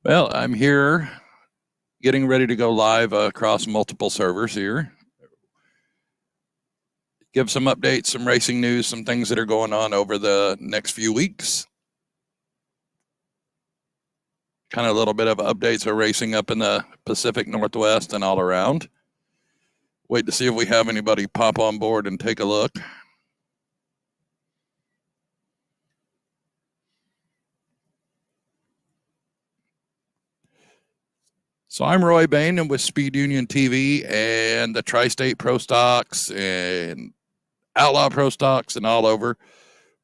Well, I'm here getting ready to go live across multiple servers here. Give some updates, some racing news, some things that are going on over the next few weeks. Kind of a little bit of updates of racing up in the Pacific Northwest and all around. Wait to see if we have anybody pop on board and take a look. So I'm Roy Bain, and with Speed Union TV and the Tri-State Pro Stocks and Outlaw Pro Stocks and all over.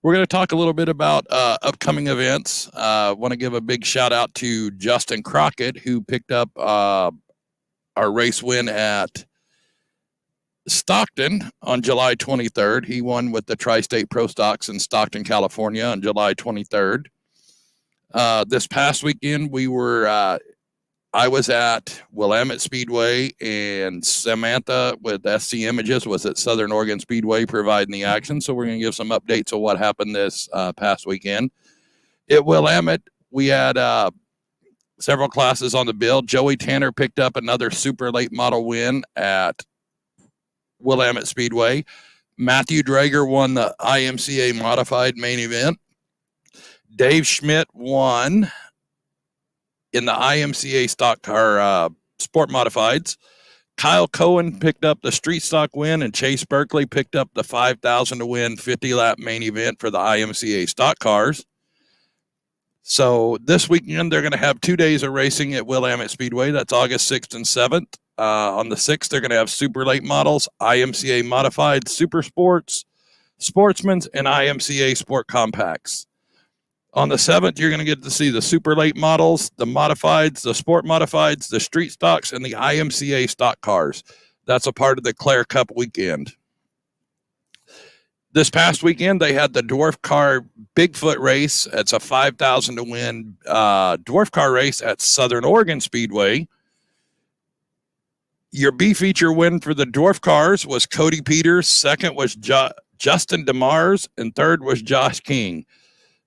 We're going to talk a little bit about upcoming events. Want to give a big shout out to Justin Crockett, who picked up our race win at Stockton on July 23rd. He won with the Tri-State Pro Stocks in Stockton, California on July 23rd. This past weekend, I was at Willamette Speedway, and Samantha with SC Images was at Southern Oregon Speedway providing the action. So we're going to give some updates of what happened this past weekend. At Willamette, we had several classes on the bill. Joey Tanner picked up another super late model win at Willamette Speedway. Matthew Drager won the IMCA modified main event. Dave Schmidt won in the IMCA stock car sport modifieds. Kyle Cohen picked up the street stock win, and Chase Berkeley picked up the 5,000 to win 50-lap main event for the IMCA stock cars. So this weekend, they're going to have 2 days of racing at Willamette Speedway. That's August 6th and 7th. On the 6th, they're going to have super late models, IMCA modified, super sports, sportsmen's, and IMCA sport compacts. On the 7th, you're going to get to see the super late models, the modifieds, the sport modifieds, the street stocks, and the IMCA stock cars. That's a part of the Clare Cup weekend. This past weekend, they had the dwarf car Bigfoot race. It's a 5,000 to win dwarf car race at Southern Oregon Speedway. Your B feature win for the dwarf cars was Cody Peters. Second was Justin DeMars, and third was Josh King.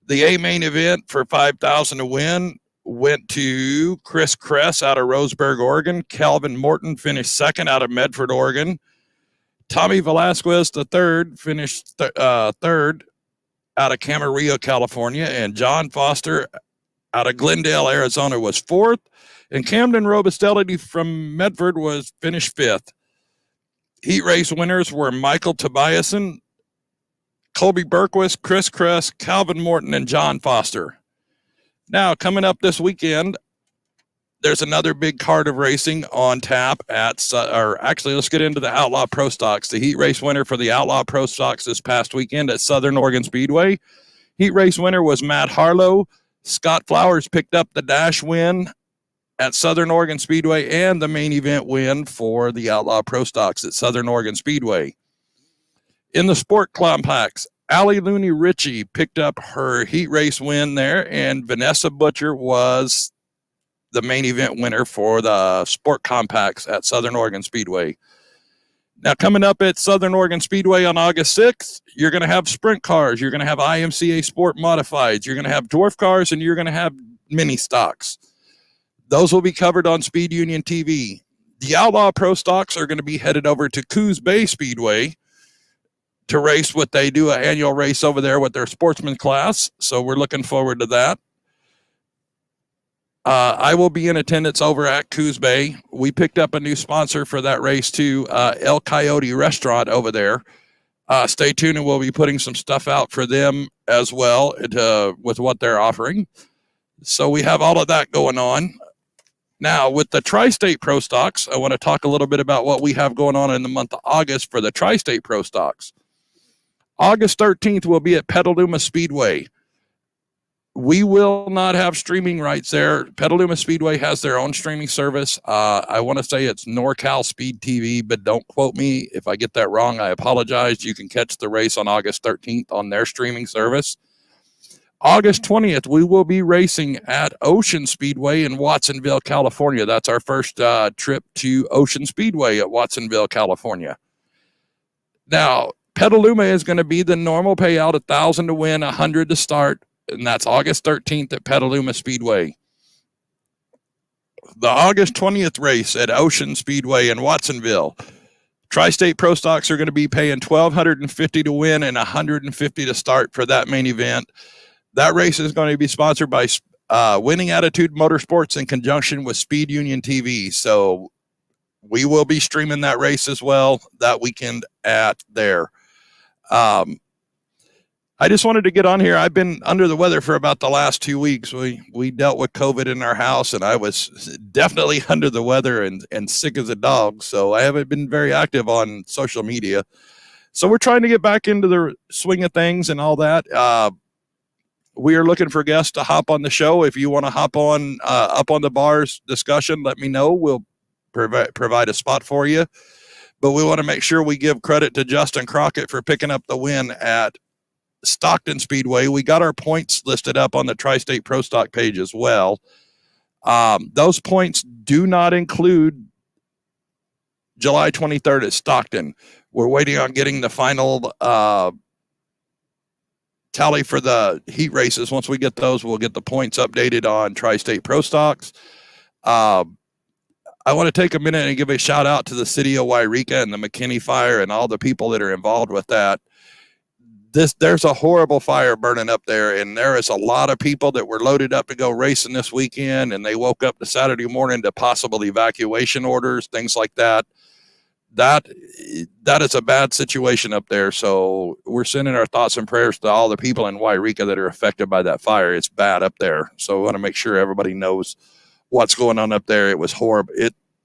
The A main event for 5,000 to win went to Chris Kress out of Roseburg, Oregon. Calvin Morton finished second out of Medford, Oregon. Tommy Velasquez, the third, finished third out of Camarillo, California. And John Foster out of Glendale, Arizona was fourth. And Camden Robustelli from Medford was finished fifth. Heat race winners were Michael Tobiasen, Colby Berquist, Chris Kress, Calvin Morton, and John Foster. Now, coming up this weekend, there's another big card of racing on tap let's get into the Outlaw Pro Stocks. The heat race winner for the Outlaw Pro Stocks this past weekend at Southern Oregon Speedway. Heat race winner was Matt Harlow. Scott Flowers picked up the dash win at Southern Oregon Speedway and the main event win for the Outlaw Pro Stocks at Southern Oregon Speedway. In the sport complex, Allie Looney Ritchie picked up her heat race win there, and Vanessa Butcher was the main event winner for the sport compacts at Southern Oregon Speedway. Now, coming up at Southern Oregon Speedway on August 6th, you're going to have sprint cars, you're going to have IMCA sport modifieds, you're going to have dwarf cars, and you're going to have mini stocks. Those will be covered on Speed Union TV. The Outlaw Pro Stocks are going to be headed over to Coos Bay Speedway to race what they do, an annual race over there with their sportsman class. So we're looking forward to that. I will be in attendance over at Coos Bay. We picked up a new sponsor for that race too, El Coyote Restaurant over there. Stay tuned, and we'll be putting some stuff out for them as well with what they're offering. So we have all of that going on. Now, with the Tri-State Pro Stocks, I want to talk a little bit about what we have going on in the month of August for the Tri-State Pro Stocks. August 13th, we'll be at Petaluma Speedway. We will not have streaming rights there. Petaluma Speedway has their own streaming service. I want to say it's NorCal Speed TV, but don't quote me. If I get that wrong, I apologize. You can catch the race on August 13th on their streaming service. August 20th, we will be racing at Ocean Speedway in Watsonville, California. That's our first trip to Ocean Speedway at Watsonville, California. Now, Petaluma is going to be the normal payout, 1,000 to win, 100 to start, and that's August 13th at Petaluma Speedway. The August 20th race at Ocean Speedway in Watsonville. Tri-State Pro Stocks are going to be paying $1,250 to win and $150 to start for that main event. That race is going to be sponsored by Winning Attitude Motorsports in conjunction with Speed Union TV. So we will be streaming that race as well that weekend at there. I just wanted to get on here. I've been under the weather for about the last 2 weeks. We dealt with COVID in our house, and I was definitely under the weather and sick as a dog. So I haven't been very active on social media. So we're trying to get back into the swing of things and all that. We are looking for guests to hop on the show. If you want to hop on up on the bars discussion, let me know. We'll provide a spot for you. But we want to make sure we give credit to Justin Crockett for picking up the win at Stockton Speedway. We got our points listed up on the Tri-State Pro Stock page as well. Those points do not include July 23rd at Stockton. We're waiting on getting the final tally for the heat races. Once we get those, we'll get the points updated on Tri-State Pro Stocks. I want to take a minute and give a shout out to the city of Yreka and the McKinney fire and all the people that are involved with that. There's a horrible fire burning up there, and there is a lot of people that were loaded up to go racing this weekend, and they woke up the Saturday morning to possible evacuation orders, things like that. That is a bad situation up there. So we're sending our thoughts and prayers to all the people in Yreka that are affected by that fire. It's bad up there. So we want to make sure everybody knows what's going on up there. It was horrible.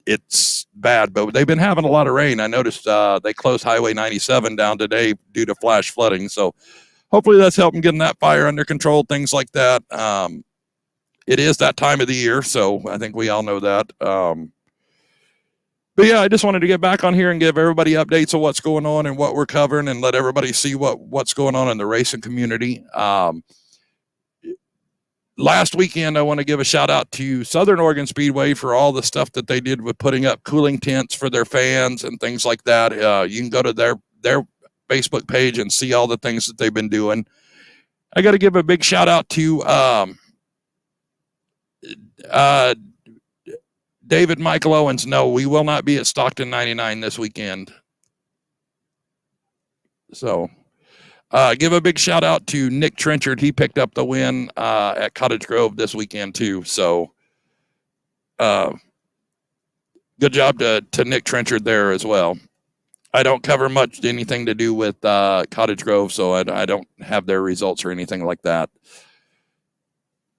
It's bad, but they've been having a lot of rain. I noticed they closed Highway 97 down today due to flash flooding. So hopefully that's helping getting that fire under control, things like that. It is that time of the year, so I think we all know that. But yeah, I just wanted to get back on here and give everybody updates of what's going on and what we're covering and let everybody see what's going on in the racing community. Last weekend, I want to give a shout out to Southern Oregon Speedway for all the stuff that they did with putting up cooling tents for their fans and things like that. You can go to their Facebook page and see all the things that they've been doing. I got to give a big shout out to David Michael Owens. No, we will not be at Stockton 99 this weekend. So give a big shout out to Nick Trenchard. He picked up the win at Cottage Grove this weekend too. So good job to Nick Trenchard there as well. I don't cover much anything to do with Cottage Grove, so I don't have their results or anything like that.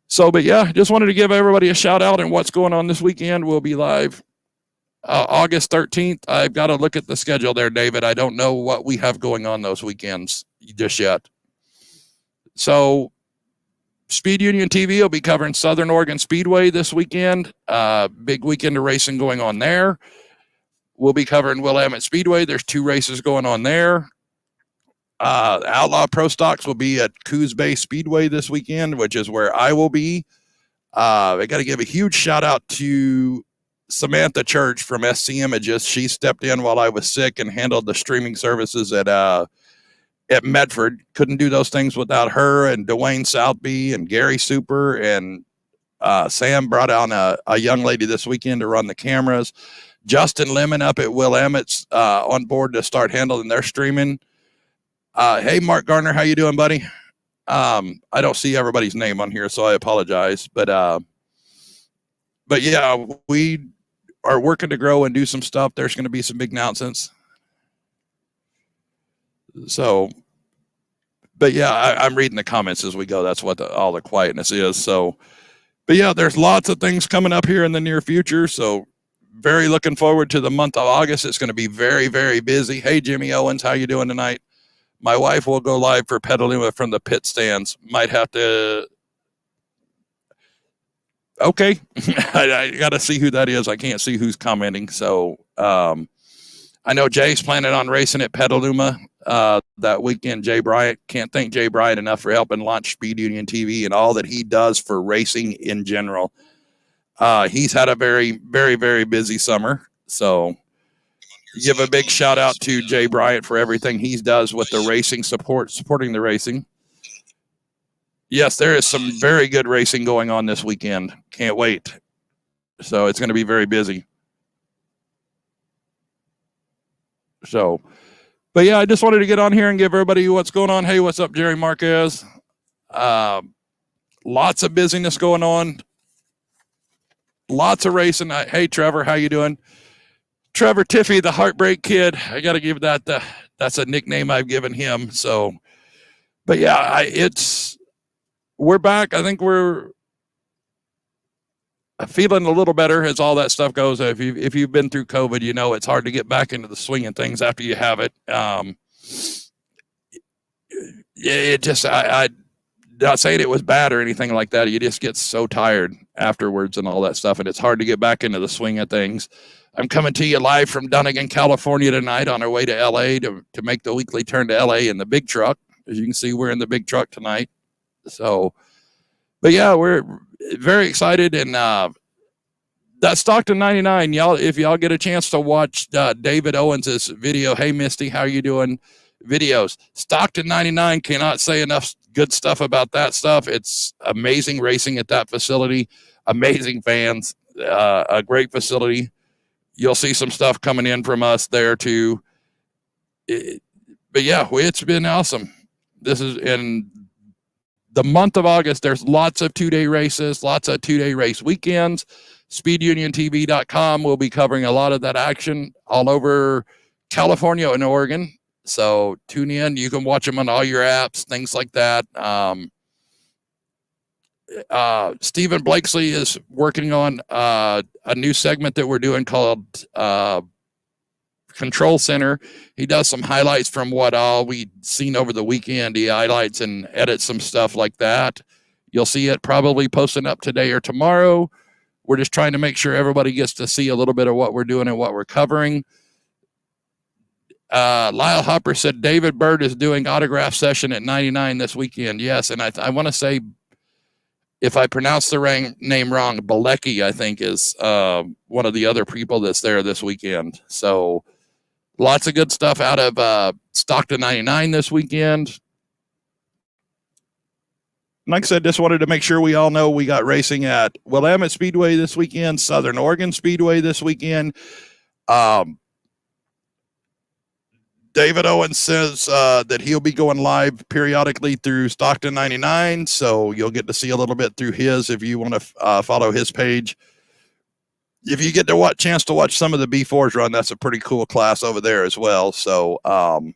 So, but yeah, just wanted to give everybody a shout out and what's going on this weekend. We'll be live August 13th. I've got to look at the schedule there, David. I don't know what we have going on those weekends just yet. So Speed Union TV will be covering Southern Oregon Speedway this weekend. Big weekend of racing going on there. We'll be covering Willamette Speedway. There's 2 races going on there. Outlaw Pro Stocks will be at Coos Bay Speedway this weekend, which is where I will be. I got to give a huge shout out to Samantha Church from SC Images. She stepped in while I was sick and handled the streaming services at Medford. Couldn't do those things without her and Dwayne Southby and Gary Super, and Sam brought on a young lady this weekend to run the cameras. Justin Lemon up at Willamette's on board to start handling their streaming. Hey, Mark Garner, how you doing, buddy? I don't see everybody's name on here, so I apologize. But yeah, we are working to grow and do some stuff. There's going to be some big announcements. So, but yeah, I'm reading the comments as we go. That's what all the quietness is. So, but yeah, there's lots of things coming up here in the near future. So very looking forward to the month of August. It's going to be very, very busy. Hey, Jimmy Owens, how you doing tonight? My wife will go live for Petaluma from the pit stands. Might have to. Okay. I got to see who that is. I can't see who's commenting. So I know Jay's planning on racing at Petaluma that weekend. Jay Bryant. Can't thank Jay Bryant enough for helping launch Speed Union TV and all that he does for racing in general. He's had a very, very, very busy summer. So give a big shout out to Jay Bryant for everything he does with the racing supporting the racing. Yes, there is some very good racing going on this weekend. Can't wait. So it's going to be very busy. So, but yeah, I just wanted to get on here and give everybody what's going on. Hey, what's up, Jerry Marquez? Lots of busyness going on. Lots of racing. Hey, Trevor, how you doing? Trevor Tiffy, the Heartbreak Kid. I got to give that that's a nickname I've given him. So, but yeah, we're back. I think we're feeling a little better as all that stuff goes. If you've been through COVID, you know it's hard to get back into the swing of things after you have it. It just I not saying it was bad or anything like that. You just get so tired afterwards and all that stuff, and it's hard to get back into the swing of things. I'm coming to you live from Dunnigan, California tonight on our way to LA to make the weekly turn to LA in the big truck. As you can see, we're in the big truck tonight. So, but yeah, we're very excited. And that Stockton 99, y'all, if y'all get a chance to watch David Owens' video, Hey Misty, how you doing? Videos. Stockton 99, cannot say enough good stuff about that stuff. It's amazing racing at that facility, amazing fans, a great facility. You'll see some stuff coming in from us there too. But yeah, it's been awesome. This is in the month of August. There's lots of 2-day races, lots of 2-day race weekends. SpeedUnionTV.com will be covering a lot of that action all over California and Oregon. So tune in. You can watch them on all your apps, things like that. Stephen Blakesley is working on a new segment that we're doing called Control Center. He does some highlights from what all we've seen over the weekend. He highlights and edits some stuff like that. You'll see it probably posting up today or tomorrow. We're just trying to make sure everybody gets to see a little bit of what we're doing and what we're covering. Lyle Hopper said David Bird is doing autograph session at 99 this weekend. Yes, and I want to say, if I pronounce the name wrong, Balecki, I think, is one of the other people that's there this weekend. So lots of good stuff out of Stockton 99 this weekend. Like I said, just wanted to make sure we all know we got racing at Willamette Speedway this weekend, Southern Oregon Speedway this weekend. David Owens says that he'll be going live periodically through Stockton 99, so you'll get to see a little bit through his if you want to follow his page. If you get to chance to watch some of the B4s run, that's a pretty cool class over there as well. So all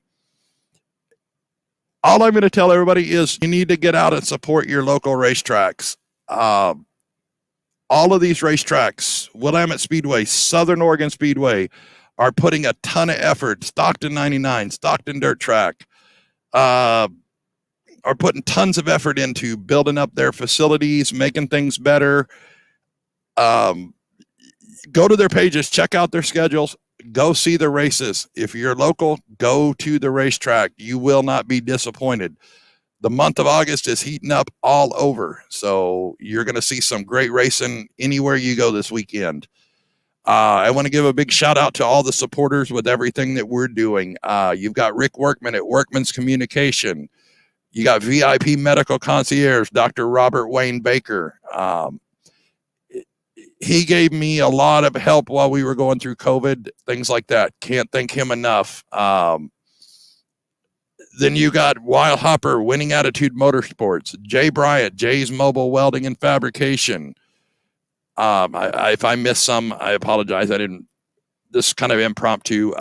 I'm going to tell everybody is you need to get out and support your local racetracks. All of these racetracks, Willamette Speedway, Southern Oregon Speedway, are putting a ton of effort. Stockton 99, Stockton Dirt Track, are putting tons of effort into building up their facilities, making things better. Go to their pages, check out their schedules, go see the races. If you're local, go to the racetrack. You will not be disappointed. The month of August is heating up all over. So you're going to see some great racing anywhere you go this weekend. I want to give a big shout out to all the supporters with everything that we're doing. You've got Rick Workman at Workman's Communication. You got VIP Medical Concierge, Dr. Robert Wayne Baker. He gave me a lot of help while we were going through COVID, things like that. Can't thank him enough. Then you got Wild Hopper, Winning Attitude Motorsports, Jay Bryant, Jay's Mobile Welding and Fabrication. If I missed some, I apologize. I didn't. This kind of impromptu.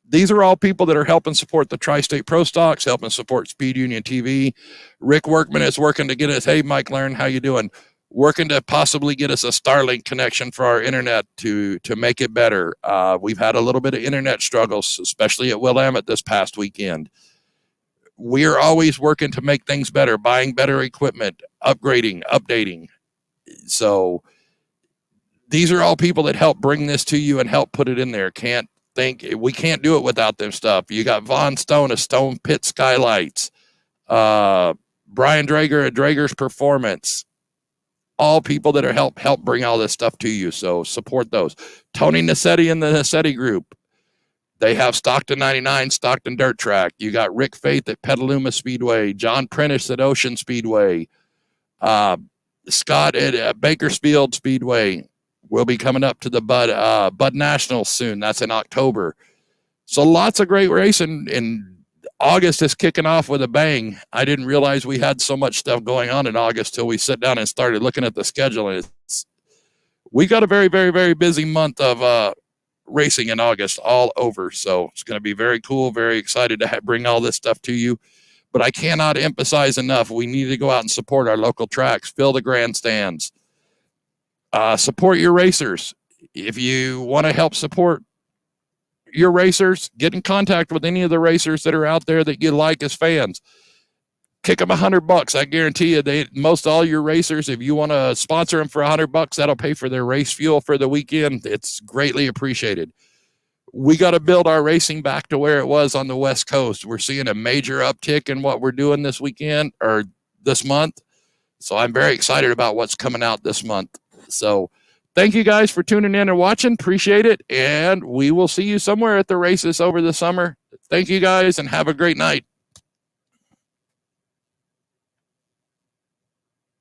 These are all people that are helping support the Tri-State Pro Stocks, helping support Speed Union TV. Rick Workman is working to get us. Hey, Mike Learn, how you doing? Working to possibly get us a Starlink connection for our internet to make it better. We've had a little bit of internet struggles, especially at Willamette this past weekend. We are always working to make things better, buying better equipment, upgrading, updating. So these are all people that help bring this to you and help put it in there. We can't do it without them stuff. You got Von Stone of Stone Pit Skylights, Brian Drager at Drager's Performance, all people that are help bring all this stuff to you. So support those. Tony Nassetti and the Nassetti Group. They have Stockton 99, Stockton Dirt Track. You got Rick Faith at Petaluma Speedway, John Prentice at Ocean Speedway. Scott at Bakersfield Speedway will be coming up to the Bud Nationals soon. That's in October. So lots of great racing, and August is kicking off with a bang. I didn't realize we had so much stuff going on in August till we sit down and started looking at the schedule. And we got a very, very, very busy month of racing in August all over. So it's going to be very cool. Very excited to bring all this stuff to you. But I cannot emphasize enough, we need to go out and support our local tracks, fill the grandstands, support your racers. If you want to help support your racers, get in contact with any of the racers that are out there that you like as fans. Kick them $100. I guarantee you, most all your racers, if you want to sponsor them for $100, that'll pay for their race fuel for the weekend. It's greatly appreciated. We got to build our racing back to where it was on the West Coast. We're seeing a major uptick in what we're doing this weekend or this month. So I'm very excited about what's coming out this month. So thank you guys for tuning in and watching. Appreciate it. And we will see you somewhere at the races over the summer. Thank you guys and have a great night.